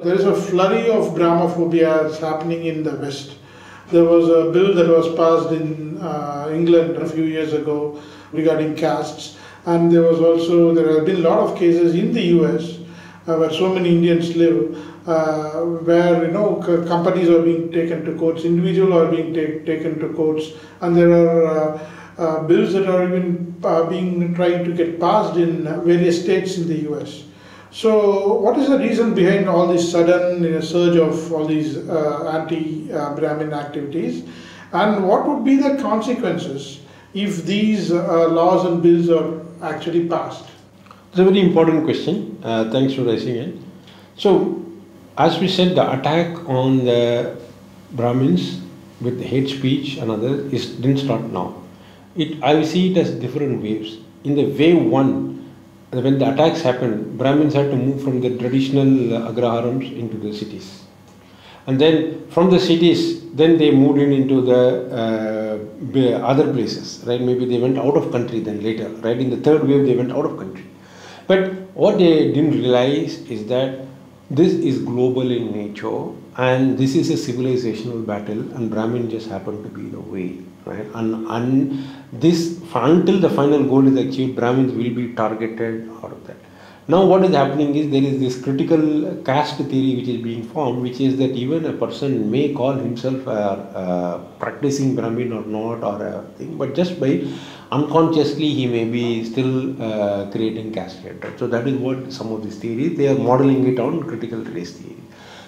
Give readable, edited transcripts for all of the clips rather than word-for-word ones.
There is a flurry of Brahmophobia happening in the West. There was a bill that was passed in England a few years ago regarding castes, and there have been a lot of cases in the US where so many Indians live, where companies are being taken to courts, individuals are being taken to courts, and there are bills that are even being trying to get passed in various states in the US. So, what is the reason behind all this sudden surge of all these anti-Brahmin activities, and what would be the consequences if these laws and bills are actually passed? It's a very important question. Thanks for raising it. So, as we said, the attack on the Brahmins with hate speech and others didn't start now. I see it as different waves. In the wave one, when the attacks happened, Brahmins had to move from the traditional agraharams into the cities. And then from the cities, then they moved into the other places, right? Maybe they went out of country then later, right? In the third wave, they went out of country. But what they didn't realize is that this is global in nature and this is a civilizational battle, and Brahmin just happened to be the way, right? And this, until the final goal is achieved, Brahmins will be targeted out of that. Now what is happening is there is this critical caste theory which is being formed, which is that even a person may call himself practicing Brahmin or not, or a thing, but just by unconsciously he may be still creating caste hatred. So that is what some of these theories, they are modeling it on critical race theory.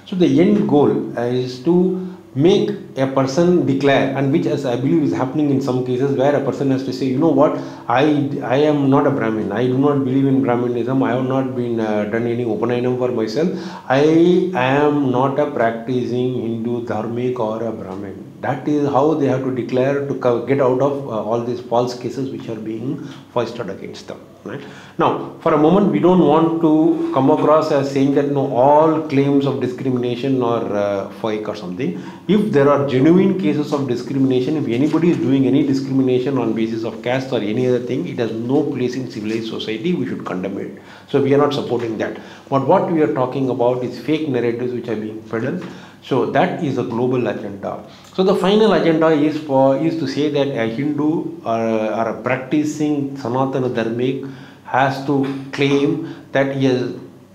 So the end goal is to make a person declare, and which, as I believe is happening in some cases, where a person has to say, you know what, I am not a Brahmin, I do not believe in Brahminism, I have not been done any Upanayam for myself, I am not a practicing Hindu, Dharmic or a Brahmin. That is how they have to declare to get out of all these false cases which are being foisted against them. Right? Now, for a moment, we don't want to come across as saying that no, all claims of discrimination are fake or something. If there are genuine cases of discrimination, if anybody is doing any discrimination on basis of caste or any other thing, it has no place in civilized society, we should condemn it. So we are not supporting that. But what we are talking about is fake narratives which are being peddled. So that is a global agenda. So the final agenda is to say that a Hindu or a practicing Sanatana Dharmic has to claim that he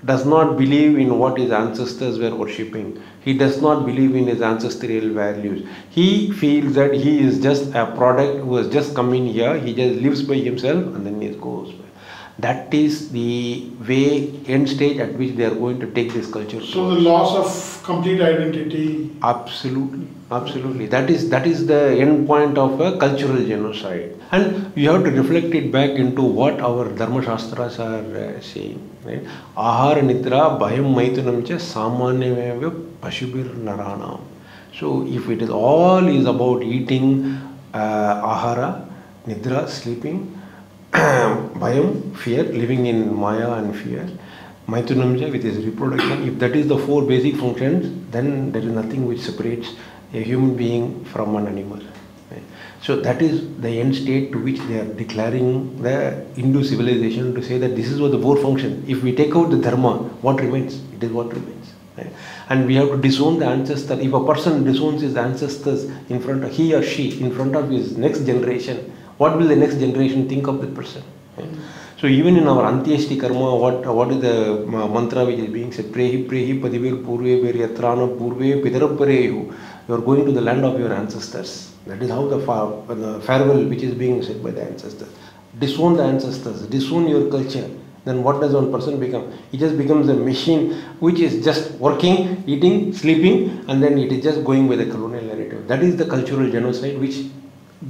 does not believe in what his ancestors were worshipping. He does not believe in his ancestral values. He feels that he is just a product who has just come in here. He just lives by himself and then he goes by. That is the end stage at which they are going to take this culture. So the loss of complete identity. Absolutely, absolutely. That is the end point of a cultural genocide. And you have to reflect it back into what our Dharma Shastras are saying. Right? Ahara nidra bhayam maitunamcha samanyameva pashubir naranam. So if it is all is about eating, ahara, nidra, sleeping, bhayam, fear, living in maya and fear, maitunamja, with his reproduction, if that is the four basic functions, then there is nothing which separates a human being from an animal. Right? So that is the end state to which they are declaring the Hindu civilization, to say that this is what the four functions. If we take out the dharma, what remains? It is what remains. Right? And we have to disown the ancestor. If a person disowns his ancestors in front of he or she, in front of his next generation, what will the next generation think of that person? Right? So even in our Antyeshti karma, what is the mantra which is being said? Prehi prehi padivir purve veryatrana purve pidarapparehu. You are going to the land of your ancestors. That is how the farewell which is being said by the ancestors. Disown the ancestors, disown your culture. Then what does one person become? He just becomes a machine which is just working, eating, sleeping, and then it is just going with the colonial narrative. That is the cultural genocide which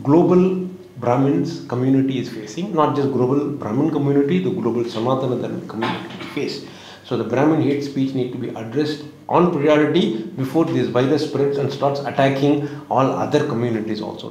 global Brahmins community is facing, not just global Brahmin community, the global Sanatana Dharma community face. So the Brahmin hate speech need to be addressed on priority before this virus spreads and starts attacking all other communities also.